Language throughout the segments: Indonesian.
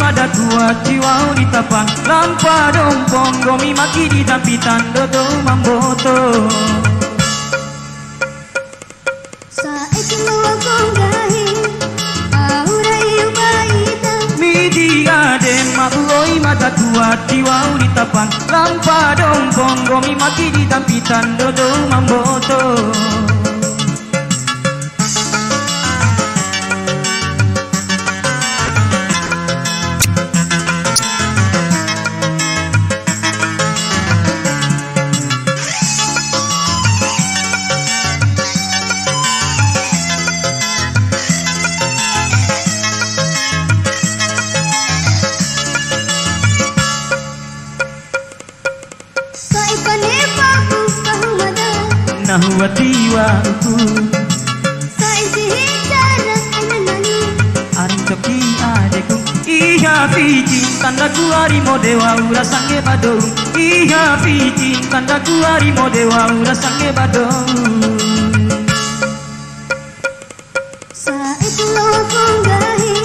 mada tua jiwa di tapang lampa dompong gomi maki di dampitan dodo mamboto saiki luwa konggahi aurai ubaita midi ade mabuoi mada tua jiwa di tapang lampa dompong gomi maki di dampitan dodo mamboto Nahuatiwa uku saisi cara ananani Arintoki adeku Iha piji tanda kuari modewa ura sange badou Iha piji tanda kuari modewa ura sange badou saiki luwa konggahi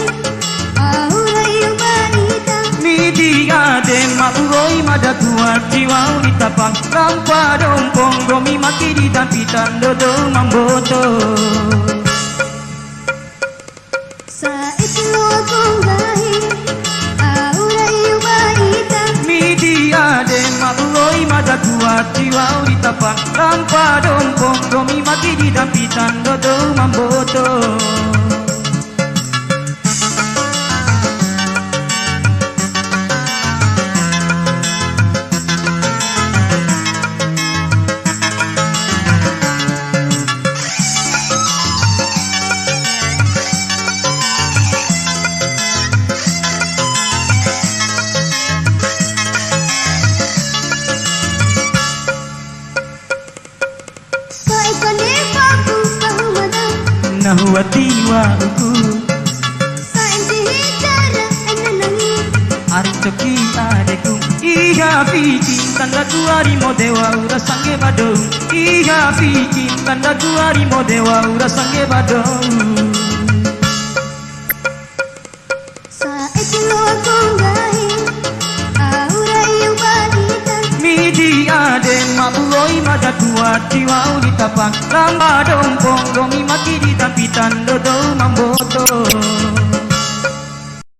aurai ubaita Midi ade mauroi mada tua jiwa unitapang Lampa dompong gomi maki di dampitan dodo mamboto saiki luwa konggahi aurai ubaita Midi ade mauroi mada tua jiwa unitapang Lampa dompong gomi maki di dampitan dodo mamboto Nahuatiwa uku saisi cara ananani Arintoki adeku Iha piji tanda kuari modewa ura sange badou Iha piji tanda kuari modewa ura sange badou saiki luwa konggahi aurai ubaita Midi ade mabuoi mada tua jiwa unitapang Lamba dompong gomi maki di dampitan dodo mamboto